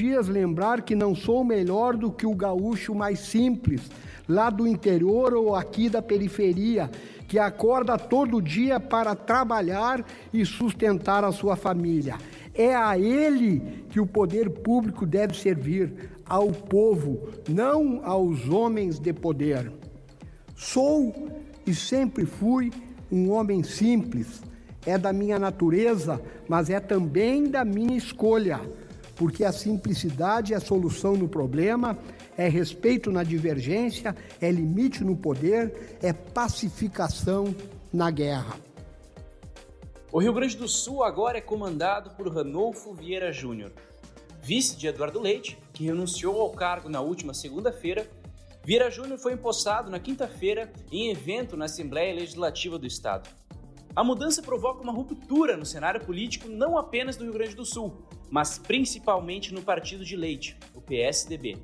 dias lembrar que não sou melhor do que o gaúcho mais simples, lá do interior ou aqui da periferia, que acorda todo dia para trabalhar e sustentar a sua família. É a ele que o poder público deve servir, ao povo, não aos homens de poder. Sou e sempre fui um homem simples. É da minha natureza, mas é também da minha escolha, porque a simplicidade é a solução no problema, é respeito na divergência, é limite no poder, é pacificação na guerra. O Rio Grande do Sul agora é comandado por Ranolfo Vieira Júnior. Vice de Eduardo Leite, que renunciou ao cargo na última segunda-feira, Vieira Júnior foi empossado na quinta-feira em evento na Assembleia Legislativa do Estado. A mudança provoca uma ruptura no cenário político não apenas do Rio Grande do Sul, mas principalmente no partido de Leite, o PSDB.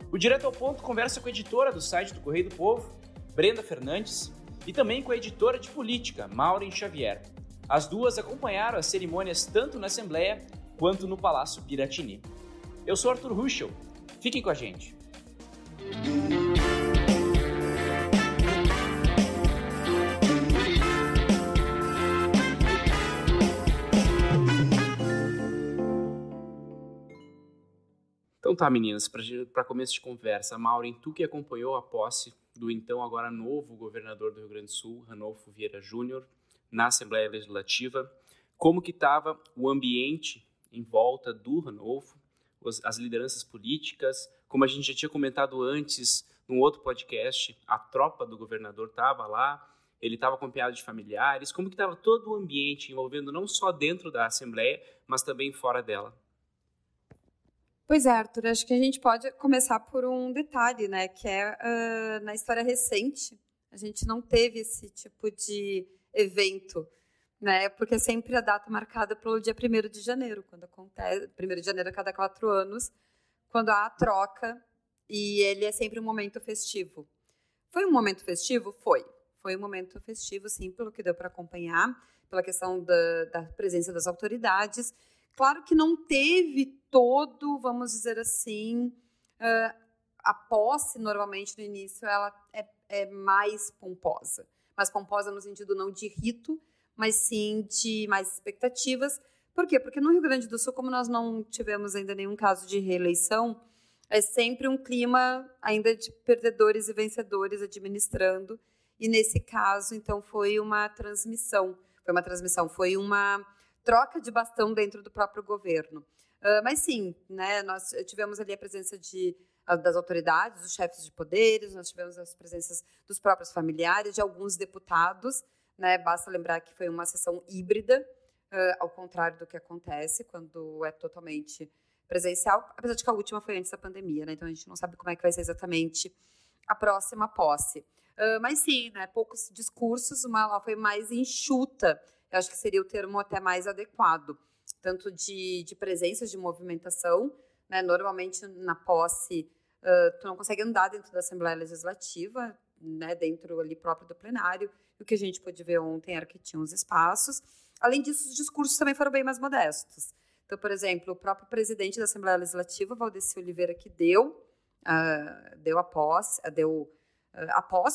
O Direto ao Ponto conversa com a editora do site do Correio do Povo, Brenda Fernandes, e também com a editora de política, Maureen Xavier. As duas acompanharam as cerimônias tanto na Assembleia quanto no Palácio Piratini. Eu sou Arthur Ruschel. Fiquem com a gente. Então tá, meninas, para começo de conversa, Maureen, tu que acompanhou a posse do então agora novo governador do Rio Grande do Sul, Ranolfo Vieira Júnior, na Assembleia Legislativa, como que estava o ambiente em volta do Ranolfo, as lideranças políticas, como a gente já tinha comentado antes, num outro podcast, a tropa do governador estava lá, ele estava acompanhado de familiares, como que estava todo o ambiente envolvendo não só dentro da Assembleia, mas também fora dela? Pois é, Arthur, acho que a gente pode começar por um detalhe, né, que é na história recente, a gente não teve esse tipo de evento, né, porque é sempre a data marcada pelo dia 1º de janeiro, quando acontece, 1º de janeiro a cada 4 anos, quando há a troca, e ele é sempre um momento festivo. Foi um momento festivo? Foi um momento festivo, sim, pelo que deu para acompanhar, pela questão da presença das autoridades. Claro que não teve todo, vamos dizer assim, a posse, normalmente, no início, ela é mais pomposa. Mais pomposa no sentido não de rito, mas sim de mais expectativas. Por quê? Porque no Rio Grande do Sul, como nós não tivemos ainda nenhum caso de reeleição, é sempre um clima ainda de perdedores e vencedores administrando. E, nesse caso, então, foi uma troca de bastão dentro do próprio governo. Mas sim, né, nós tivemos ali a presença das autoridades, dos chefes de poderes, nós tivemos as presenças dos próprios familiares, de alguns deputados, né, basta lembrar que foi uma sessão híbrida, ao contrário do que acontece quando é totalmente presencial, apesar de que a última foi antes da pandemia, né, então a gente não sabe como é que vai ser exatamente a próxima posse. Mas sim, né, poucos discursos, ela foi mais enxuta, eu acho que seria o termo até mais adequado, tanto de presenças de movimentação, né? Normalmente na posse, tu não consegue andar dentro da Assembleia Legislativa, né? Dentro ali próprio do plenário, e o que a gente pôde ver ontem era que tinha uns espaços. Além disso, os discursos também foram bem mais modestos. Então, por exemplo, o próprio presidente da Assembleia Legislativa, Valdeci Oliveira, que deu a posse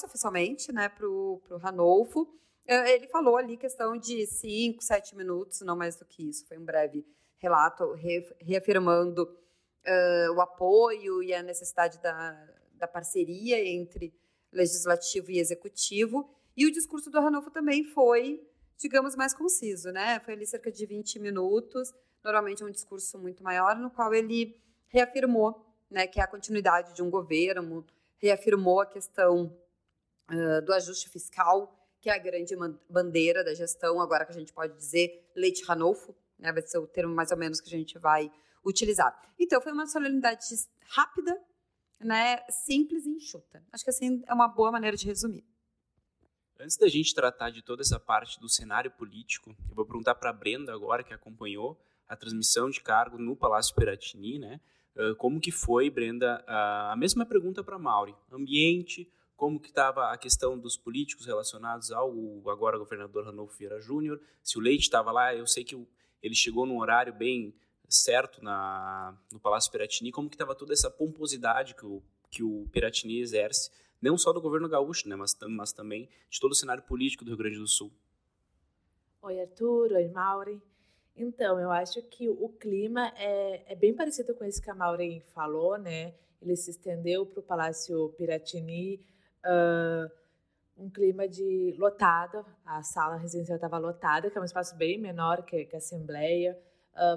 oficialmente, né, para o Ranolfo. Ele falou ali questão de 5, 7 minutos, não mais do que isso. Foi um breve relato, reafirmando o apoio e a necessidade da parceria entre legislativo e executivo. E o discurso do Ranolfo também foi, digamos, mais conciso, né? Foi ali cerca de 20 minutos, normalmente é um discurso muito maior, no qual ele reafirmou, né, que é a continuidade de um governo, reafirmou a questão do ajuste fiscal, que é a grande bandeira da gestão, agora que a gente pode dizer Leite-Ranolfo, né, vai ser o termo mais ou menos que a gente vai utilizar. Então, foi uma solenidade rápida, né, simples e enxuta. Acho que assim é uma boa maneira de resumir. Antes da gente tratar de toda essa parte do cenário político, eu vou perguntar para a Brenda agora, que acompanhou a transmissão de cargo no Palácio Piratini, né? Como que foi, Brenda? A mesma pergunta para a Maureen. Ambiente, como que estava a questão dos políticos relacionados ao agora governador Ranolfo Vieira Júnior, se o Leite estava lá, eu sei que ele chegou num horário bem certo no Palácio Piratini, como que estava toda essa pomposidade que o Piratini exerce, não só do governo gaúcho, né, mas também de todo o cenário político do Rio Grande do Sul. Oi, Arthur. Oi, Maureen. Então, eu acho que o clima é bem parecido com esse que a Maureen falou, né? Ele se estendeu para o Palácio Piratini, um clima de lotado, a sala residencial estava lotada, que é um espaço bem menor que a Assembleia,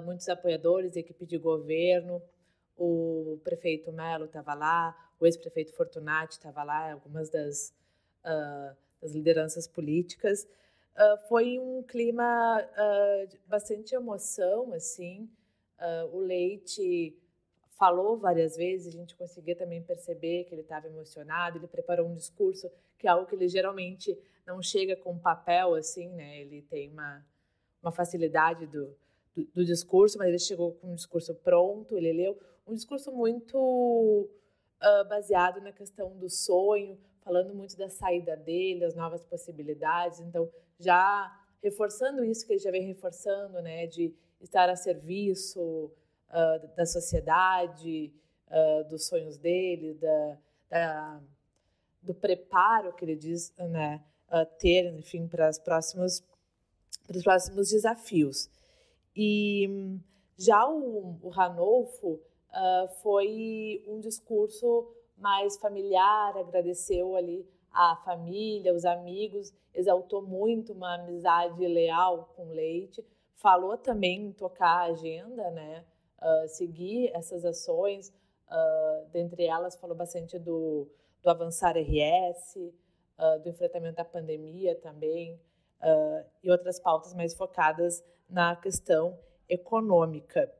muitos apoiadores, equipe de governo, o prefeito Melo estava lá, o ex-prefeito Fortunati estava lá, algumas das lideranças políticas. Foi um clima de bastante emoção, assim. O Leite falou várias vezes, a gente conseguia também perceber que ele estava emocionado, ele preparou um discurso, que é algo que ele geralmente não chega com papel, assim, né? Ele tem uma facilidade do discurso, mas ele chegou com um discurso pronto, ele leu um discurso muito baseado na questão do sonho, falando muito da saída dele, das novas possibilidades, então já reforçando isso que ele já vem reforçando, né, de estar a serviço da sociedade, dos sonhos dele, do preparo que ele diz, né, ter, enfim, para os próximos desafios. E já o Ranolfo foi um discurso mais familiar, agradeceu ali a família, os amigos, exaltou muito uma amizade leal com o Leite, falou também em tocar a agenda, né, seguir essas ações, dentre elas falou bastante do Avançar RS, do enfrentamento à pandemia também, e outras pautas mais focadas na questão econômica.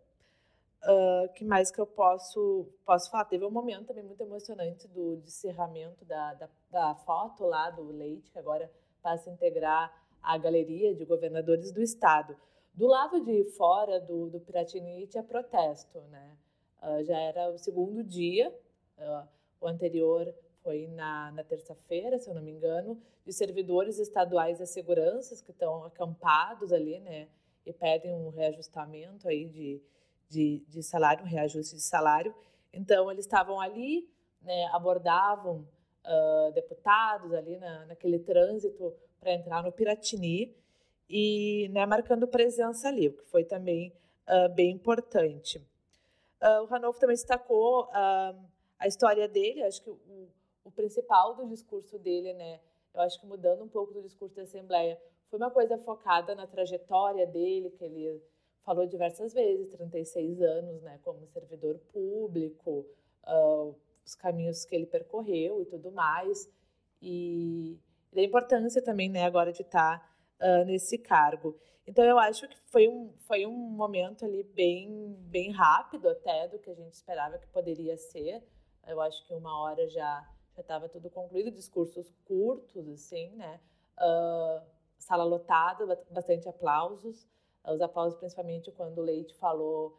Que mais que eu posso falar? Teve um momento também muito emocionante do encerramento da foto lá do Leite, que agora passa a integrar a galeria de governadores do estado. Do lado de fora do Piratini tinha protesto, né? Já era o segundo dia, o anterior foi na terça-feira, se eu não me engano, de servidores estaduais da segurança que estão acampados ali, né? E pedem um reajustamento aí de salário, um reajuste de salário. Então, eles estavam ali, né, abordavam deputados ali naquele trânsito para entrar no Piratini e, né, marcando presença ali, o que foi também bem importante. O Ranolfo também destacou a história dele, acho que o principal do discurso dele, né, eu acho que mudando um pouco do discurso da Assembleia, foi uma coisa focada na trajetória dele, que ele falou diversas vezes, 36 anos, né, como servidor público, os caminhos que ele percorreu e tudo mais, e da importância também, né, agora de estar nesse cargo. Então, eu acho que foi um momento ali bem rápido até do que a gente esperava que poderia ser. Eu acho que 1 hora já estava tudo concluído, discursos curtos, assim, né, sala lotada, bastante aplausos, os aplausos principalmente quando o Leite falou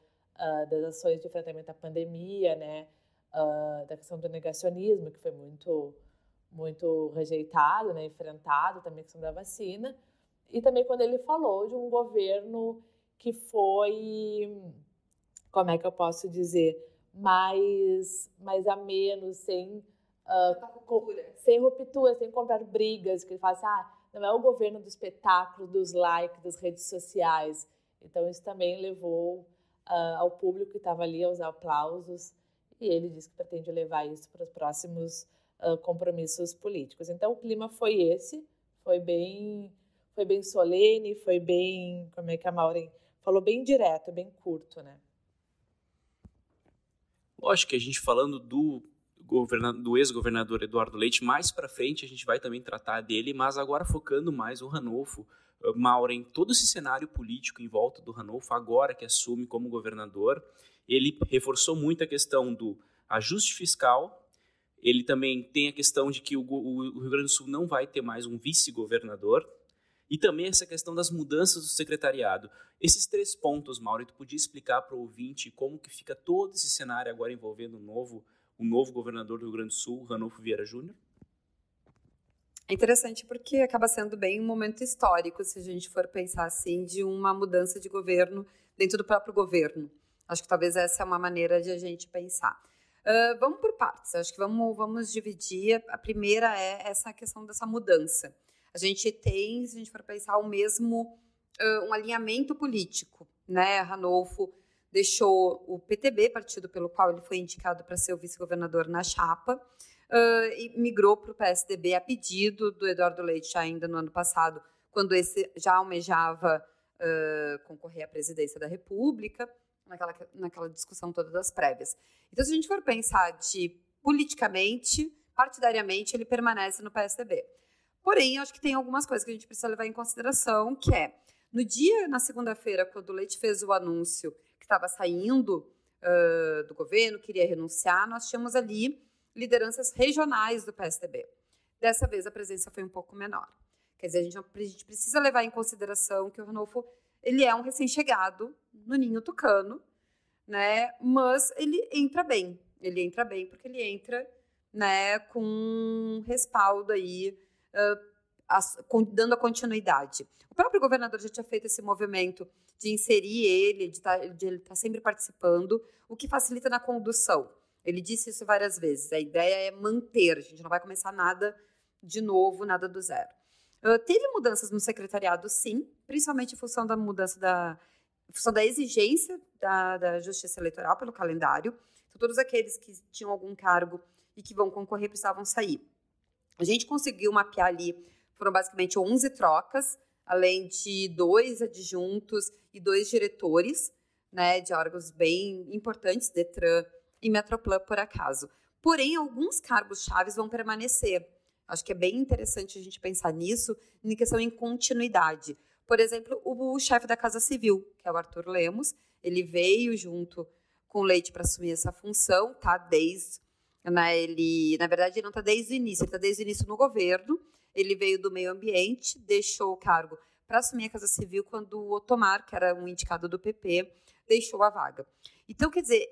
das ações de enfrentamento à pandemia, né, da questão do negacionismo, que foi muito rejeitado, né, enfrentado, também a questão da vacina, e também quando ele falou de um governo que foi, como é que eu posso dizer, mais ameno, sem ruptura, sem comprar brigas, que ele fala assim, não é o governo do espetáculo, dos likes, das redes sociais. Então, isso também levou ao público que estava ali aos aplausos, e ele disse que pretende levar isso para os próximos compromissos políticos. Então, o clima foi esse, foi bem solene, foi bem, como é que a Maureen falou, bem direto, bem curto, né? Lógico que a gente falando do ex-governador Eduardo Leite, mais para frente a gente vai também tratar dele, mas agora focando mais o Ranolfo, Maureen, todo esse cenário político em volta do Ranolfo, agora que assume como governador, ele reforçou muito a questão do ajuste fiscal, ele também tem a questão de que o Rio Grande do Sul não vai ter mais um vice-governador, e também essa questão das mudanças do secretariado. Esses 3 pontos, Maureen, tu podia explicar para o ouvinte como que fica todo esse cenário agora envolvendo o novo governador do Rio Grande do Sul, Ranolfo Vieira Júnior? É interessante porque acaba sendo bem um momento histórico, se a gente for pensar assim, de uma mudança de governo dentro do próprio governo. Acho que talvez essa é uma maneira de a gente pensar. Vamos por partes, acho que vamos dividir. A primeira é essa questão dessa mudança. A gente tem, se a gente for pensar, um alinhamento político, né? Ranolfo deixou o PTB, partido pelo qual ele foi indicado para ser o vice-governador na chapa, e migrou para o PSDB a pedido do Eduardo Leite ainda no ano passado, quando esse já almejava concorrer à presidência da República, naquela discussão toda das prévias. Então, se a gente for pensar politicamente, partidariamente, ele permanece no PSDB. Porém, eu acho que tem algumas coisas que a gente precisa levar em consideração, que é, na segunda-feira, quando o Leite fez o anúncio que estava saindo do governo, queria renunciar, nós tínhamos ali lideranças regionais do PSDB. Dessa vez, a presença foi um pouco menor. Quer dizer, a gente precisa levar em consideração que o Ranolfo ele é um recém-chegado no ninho tucano, né? Mas ele entra bem. Ele entra bem porque ele entra, né, com um respaldo aí, dando a continuidade. O próprio governador já tinha feito esse movimento de inserir ele, de ele estar sempre participando, o que facilita na condução. Ele disse isso várias vezes. A ideia é manter, a gente não vai começar nada de novo, nada do zero. Teve mudanças no secretariado, sim, principalmente em função da mudança em função da exigência da Justiça Eleitoral pelo calendário. Então, todos aqueles que tinham algum cargo e que vão concorrer precisavam sair. A gente conseguiu mapear ali, foram basicamente 11 trocas, além de 2 adjuntos e 2 diretores, né, de órgãos bem importantes, Detran e Metroplan, por acaso. Porém, alguns cargos chaves vão permanecer. Acho que é bem interessante a gente pensar nisso, em questão em continuidade. Por exemplo, o chefe da Casa Civil, que é o Arthur Lemos, ele veio junto com o Leite para assumir essa função, tá? Na verdade, ele não está desde o início, ele está desde o início no governo. Ele veio do meio ambiente, deixou o cargo para assumir a Casa Civil quando o Otomar, que era um indicado do PP, deixou a vaga. Então, quer dizer,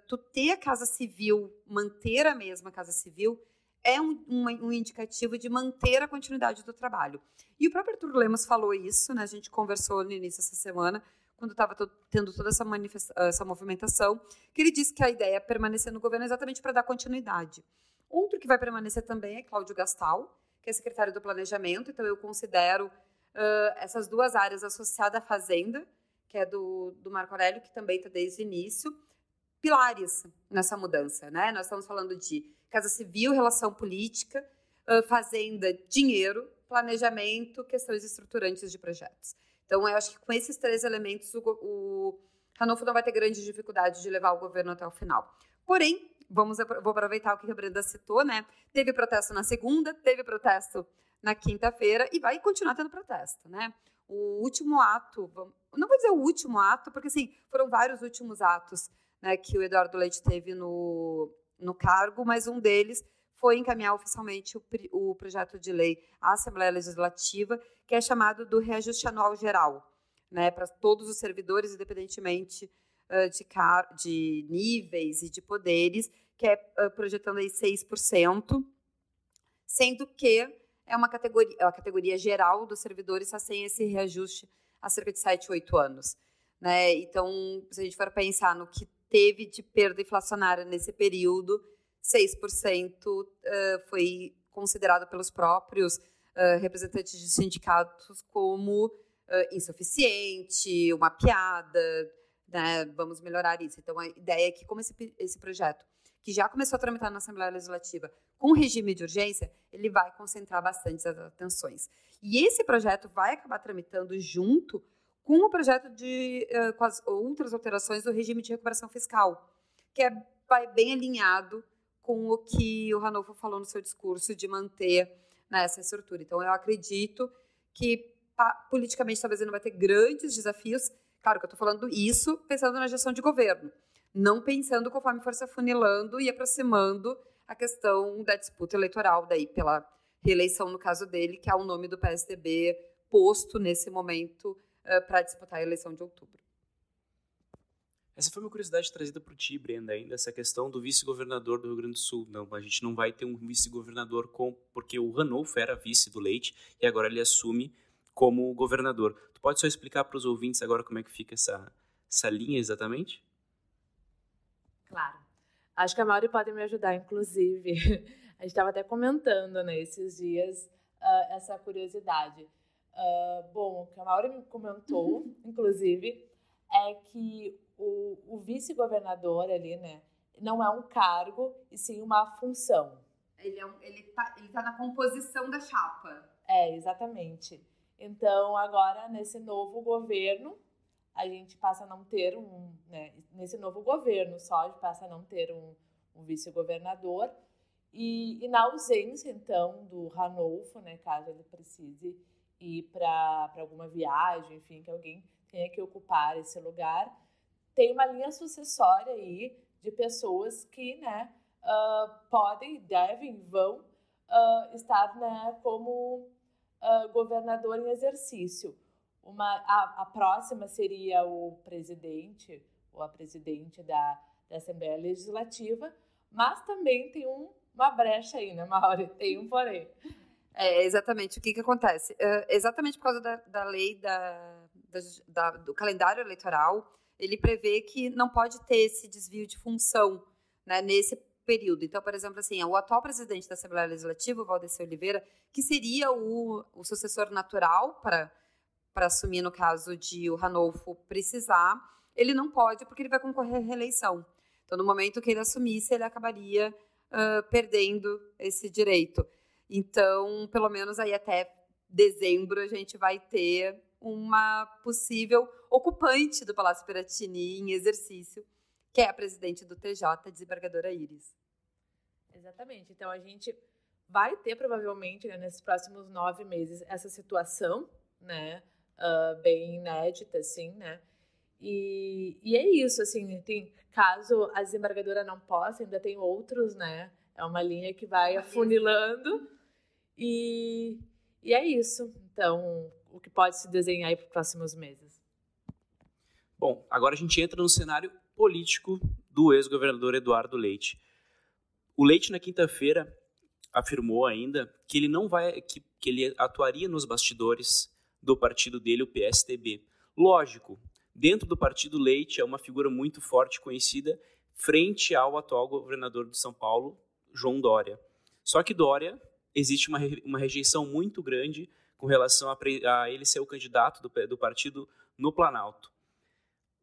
tu ter a Casa Civil, manter a mesma Casa Civil, é um indicativo de manter a continuidade do trabalho. E o próprio Arthur Lemos falou isso, né? A gente conversou no início dessa semana, quando estava tendo toda essa movimentação, que ele disse que a ideia é permanecer no governo exatamente para dar continuidade. Outro que vai permanecer também é Cláudio Gastal, que é secretário do Planejamento, então eu considero essas duas áreas associadas à Fazenda, que é do Marco Aurélio, que também está desde o início, pilares nessa mudança, né? Nós estamos falando de Casa Civil, relação política, Fazenda, dinheiro, planejamento, questões estruturantes de projetos. Então, eu acho que com esses 3 elementos, o Ranolfo não vai ter grande dificuldade de levar o governo até o final. Porém, vou aproveitar o que a Brenda citou, né? Teve protesto na segunda, teve protesto na quinta-feira e vai continuar tendo protesto, né? O último ato, não vou dizer o último ato, porque assim, foram vários últimos atos, né, que o Eduardo Leite teve no cargo, mas um deles foi encaminhar oficialmente o projeto de lei à Assembleia Legislativa, que é chamado do reajuste anual geral, né, para todos os servidores, independentemente de níveis e de poderes, que é projetando aí 6%, sendo que é a categoria geral dos servidores está sem esse reajuste há cerca de 7, 8 anos. Né? Então, se a gente for pensar no que teve de perda inflacionária nesse período, 6% foi considerado pelos próprios representantes de sindicatos como insuficiente, uma piada, né? Vamos melhorar isso. Então, a ideia é que, como esse projeto, que já começou a tramitar na Assembleia Legislativa com regime de urgência, ele vai concentrar bastante as atenções. E esse projeto vai acabar tramitando junto com o projeto com as outras alterações do regime de recuperação fiscal, que vai bem alinhado com o que o Ranolfo falou no seu discurso de manter, né, essa estrutura. Então, eu acredito que politicamente talvez ele não vai ter grandes desafios. Claro que eu estou falando isso pensando na gestão de governo, não pensando conforme for se afunilando e aproximando a questão da disputa eleitoral, daí pela reeleição, no caso dele, que é o nome do PSDB posto nesse momento para disputar a eleição de outubro. Essa foi uma curiosidade trazida por ti, Brenda, ainda, essa questão do vice-governador do Rio Grande do Sul. Não, a gente não vai ter um vice-governador porque o Ranolfo era vice do Leite e agora ele assume como governador. Tu pode só explicar para os ouvintes agora como é que fica essa linha exatamente? Claro. Acho que a Mauri pode me ajudar, inclusive. A gente estava até comentando, né, esses dias essa curiosidade. Bom, o que a Mauri me comentou, inclusive, é que o vice-governador ali, né, não é um cargo, e sim uma função. Ele tá na composição da chapa. Exatamente. Então, agora, nesse novo governo, a gente passa a não ter nesse novo governo só, a gente passa a não ter um vice-governador. E na ausência, então, do Ranolfo, né, caso ele precise ir para alguma viagem, enfim, que alguém tenha que ocupar esse lugar, tem uma linha sucessória aí de pessoas que, né, podem, devem, vão estar, né, como governador em exercício. A próxima seria o presidente ou a presidente da Assembleia Legislativa, mas também tem uma brecha aí, né, Mauri? Tem um porém. Exatamente. O que acontece? Exatamente por causa da lei do calendário eleitoral, ele prevê que não pode ter esse desvio de função, né, nesse período. Então, por exemplo, assim, o atual presidente da Assembleia Legislativa, o Valdeci Oliveira, que seria o sucessor natural para assumir, no caso de o Ranolfo precisar, ele não pode porque ele vai concorrer à reeleição. Então, no momento que ele assumisse, ele acabaria perdendo esse direito. Então, pelo menos aí até dezembro, a gente vai ter uma possível ocupante do Palácio Piratini em exercício, que é a presidente do TJ, desembargadora Iris. Exatamente. Então, a gente vai ter, provavelmente, né, nesses próximos 9 meses, essa situação, né, bem inédita, assim, né? E é isso, assim, tem, caso a desembargadora não possa, ainda tem outros, né? É uma linha que vai afunilando e é isso. Então, o que pode se desenhar aí para os próximos meses? Bom, agora a gente entra no cenário político do ex-governador Eduardo Leite. O Leite, na quinta-feira, afirmou ainda que ele não vai, que ele atuaria nos bastidores do partido dele, o PSDB. Lógico, dentro do partido Leite é uma figura muito forte conhecida frente ao atual governador de São Paulo, João Dória. Só que Dória, existe uma rejeição muito grande com relação a ele ser o candidato do partido no Planalto.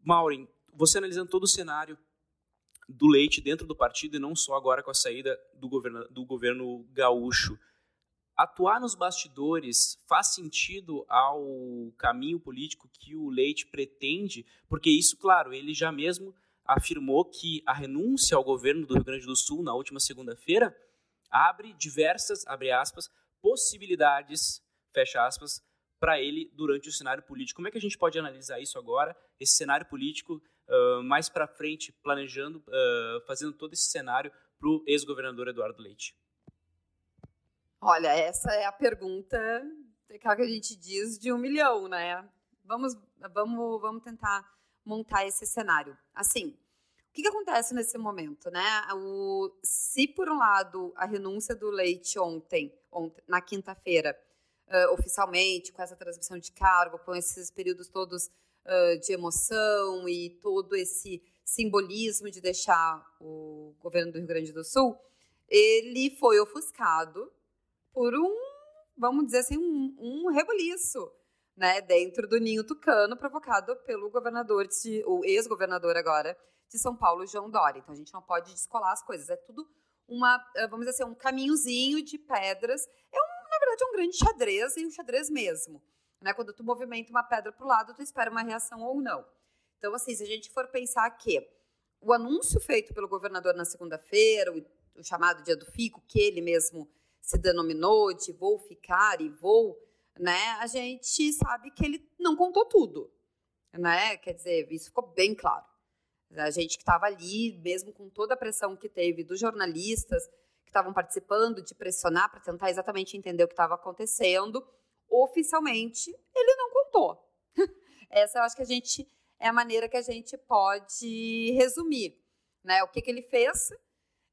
Maureen, você analisando todo o cenário do Leite dentro do partido e não só agora com a saída do governo gaúcho, atuar nos bastidores faz sentido ao caminho político que o Leite pretende? Porque isso, claro, ele já mesmo afirmou que a renúncia ao governo do Rio Grande do Sul na última segunda-feira abre diversas, abre aspas, possibilidades, fecha aspas, para ele durante o cenário político. Como é que a gente pode analisar isso agora, esse cenário político, mais para frente, planejando, fazendo todo esse cenário para o ex-governador Eduardo Leite? Olha, essa é a pergunta, aquela que a gente diz de 1 milhão, né? Vamos tentar montar esse cenário. Assim, o que acontece nesse momento, né? Se, por um lado, a renúncia do Leite ontem na quinta-feira, oficialmente, com essa transmissão de cargo, com esses períodos todos de emoção e todo esse simbolismo de deixar o governo do Rio Grande do Sul, ele foi ofuscado por vamos dizer assim, um rebuliço, né, dentro do ninho tucano provocado pelo o ex-governador agora de São Paulo, João Dória. Então, a gente não pode descolar as coisas. É tudo vamos dizer assim, um caminhozinho de pedras. Na verdade, é um grande xadrez, e um xadrez mesmo. Né? Quando tu movimenta uma pedra para o lado, tu espera uma reação ou não. Então, assim, se a gente for pensar que o anúncio feito pelo governador na segunda-feira, o chamado Dia do Fico, que ele mesmo se denominou de vou ficar e vou, né? A gente sabe que ele não contou tudo, né? Quer dizer, isso ficou bem claro. A gente que estava ali, mesmo com toda a pressão que teve dos jornalistas que estavam participando, de pressionar para tentar exatamente entender o que estava acontecendo, oficialmente ele não contou. Essa eu acho que é a maneira que a gente pode resumir, né? O que ele fez?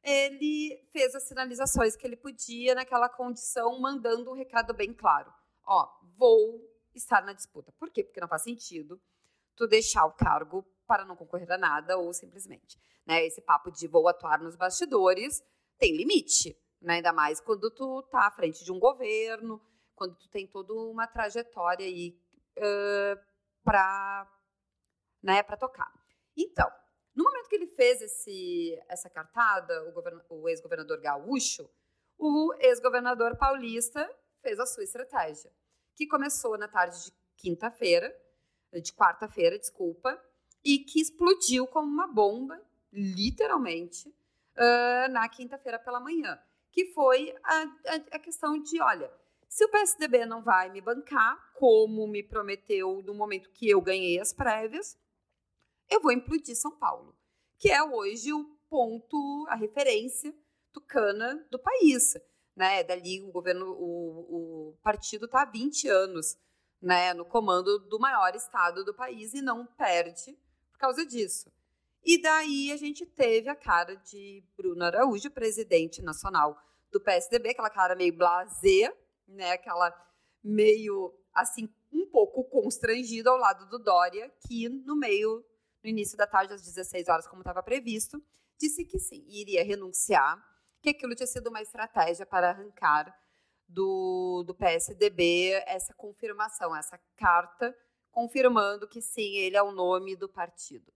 Ele fez as sinalizações que ele podia naquela condição, mandando um recado bem claro. Vou estar na disputa. Por quê? Porque não faz sentido tu deixar o cargo para não concorrer a nada ou simplesmente. Né? Esse papo de vou atuar nos bastidores tem limite, né? Ainda mais quando tu está à frente de um governo, quando tu tem toda uma trajetória aí para tocar. Então, no momento que ele fez essa cartada, o ex-governador gaúcho, o ex-governador paulista fez a sua estratégia, que começou na tarde de quarta-feira, e que explodiu como uma bomba, literalmente, na quinta-feira pela manhã, que foi a questão de, olha, se o PSDB não vai me bancar, como me prometeu no momento que eu ganhei as prévias, eu vou implodir São Paulo, que é hoje o ponto, a referência tucana do país. Né? Dali o partido está há 20 anos, né, no comando do maior estado do país e não perde por causa disso. E daí a gente teve a cara de Bruno Araújo, presidente nacional do PSDB, aquela cara meio blasé, né, aquela meio, assim, um pouco constrangida ao lado do Dória, que no início da tarde, às 16 horas, como estava previsto, disse que sim, iria renunciar, que aquilo tinha sido uma estratégia para arrancar do PSDB essa confirmação, essa carta confirmando que sim, ele é o nome do partido.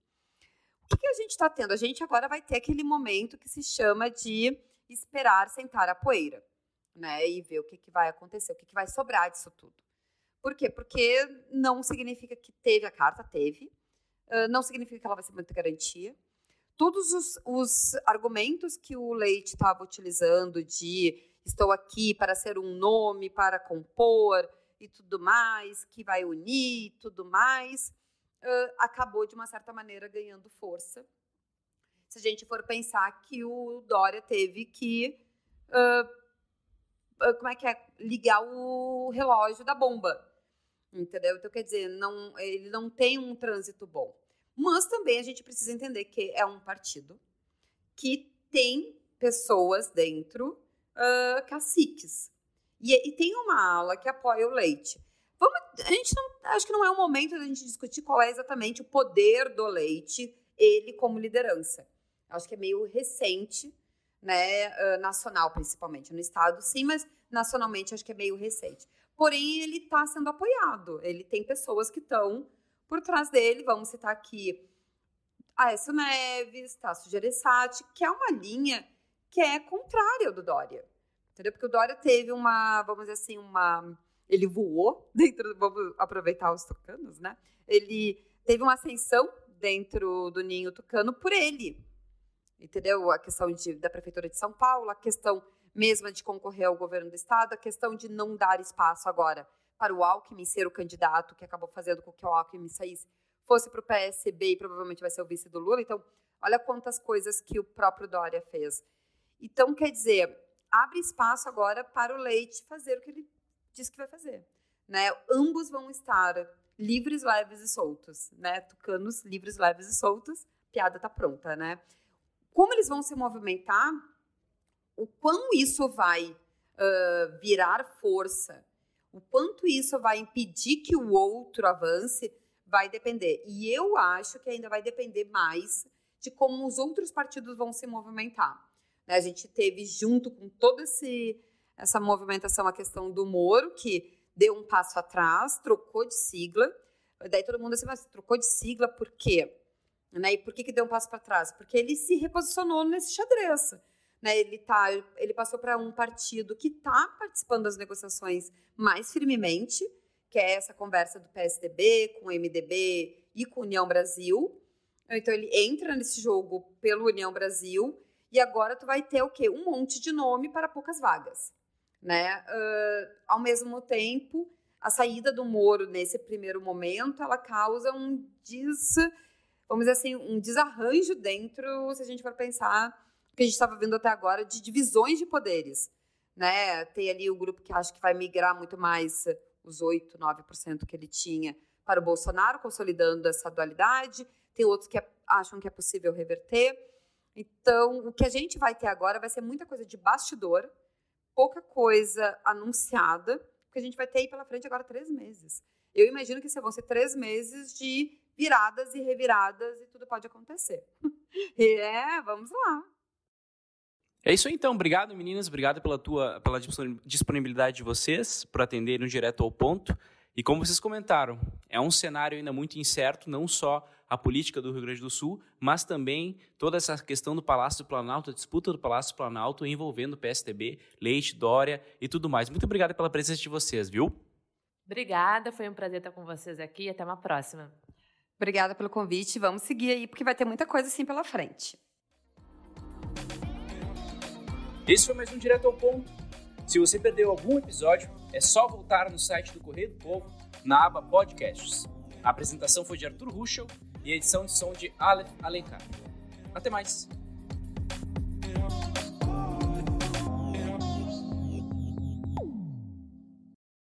O que a gente está tendo? A gente agora vai ter aquele momento que se chama de esperar sentar a poeira, né, e ver o que vai acontecer, o que vai sobrar disso tudo. Por quê? Porque não significa que teve a carta, não significa que ela vai ser muita garantia. Todos os argumentos que o Leite estava utilizando de estou aqui para ser um nome, para compor e tudo mais, que vai unir e tudo mais, acabou, de uma certa maneira, ganhando força. Se a gente for pensar que o Dória teve que ligar o relógio da bomba, entendeu? Então, quer dizer, ele não tem um trânsito bom. Mas também a gente precisa entender que é um partido que tem pessoas dentro, caciques. E tem uma ala que apoia o Leite. Acho que não é o momento da gente discutir qual é exatamente o poder do Leite, ele como liderança. Acho que é meio recente, né, nacional principalmente. No estado, sim, mas nacionalmente acho que é meio recente. Porém, ele está sendo apoiado. Ele tem pessoas que estão por trás dele. Vamos citar aqui Aécio Neves, Tasso Gereissati, que é uma linha que é contrária ao do Dória. Entendeu? Porque o Dória teve vamos dizer assim, ele voou dentro, vamos aproveitar os tucanos, né? Ele teve uma ascensão dentro do ninho tucano por ele. Entendeu? A questão da Prefeitura de São Paulo, a questão mesma de concorrer ao governo do Estado, a questão de não dar espaço agora para o Alckmin ser o candidato, que acabou fazendo com que o Alckmin fosse para o PSB e provavelmente vai ser o vice do Lula. Então, olha quantas coisas que o próprio Dória fez. Então, quer dizer, abre espaço agora para o Leite fazer o que ele disse que vai fazer. Né? Ambos vão estar livres, leves e soltos. Né? Tucanos, livres, leves e soltos. Piada está pronta, né? Como eles vão se movimentar, o quão isso vai virar força, o quanto isso vai impedir que o outro avance, vai depender. E eu acho que ainda vai depender mais de como os outros partidos vão se movimentar. A gente teve, junto com toda essa movimentação, a questão do Moro, que deu um passo atrás, trocou de sigla. Daí todo mundo assim, mas trocou de sigla por quê? Né? E por que deu um passo para trás? Porque ele se reposicionou nesse xadrez. Né? Ele passou para um partido que está participando das negociações mais firmemente, que é essa conversa do PSDB com o MDB e com a União Brasil. Então, ele entra nesse jogo pelo União Brasil e agora tu vai ter o quê? Um monte de nome para poucas vagas. Né? Ao mesmo tempo, a saída do Moro nesse primeiro momento, ela causa vamos dizer assim, um desarranjo dentro, se a gente for pensar o que a gente estava vendo até agora, de divisões de poderes. Né? Tem ali o grupo que acha que vai migrar muito mais os 8%, 9% que ele tinha para o Bolsonaro, consolidando essa dualidade. Tem outros que acham que é possível reverter. Então, o que a gente vai ter agora vai ser muita coisa de bastidor, pouca coisa anunciada, porque a gente vai ter aí pela frente agora 3 meses. Eu imagino que vão ser 3 meses de viradas e reviradas e tudo pode acontecer. Vamos lá. É isso aí, então. Obrigado, meninas. Obrigado pela disponibilidade de vocês, por atenderem direto ao ponto. E como vocês comentaram, é um cenário ainda muito incerto, não só a política do Rio Grande do Sul, mas também toda essa questão do Palácio do Planalto, a disputa do Palácio do Planalto envolvendo o PSDB, Leite, Dória e tudo mais. Muito obrigado pela presença de vocês, viu? Obrigada, foi um prazer estar com vocês aqui e até uma próxima. Obrigada pelo convite. Vamos seguir aí, porque vai ter muita coisa assim pela frente. Esse foi mais um Direto ao Ponto. Se você perdeu algum episódio, é só voltar no site do Correio do Povo, na aba Podcasts. A apresentação foi de Arthur Ruschel e a edição de som de Aleph Alencar. Até mais!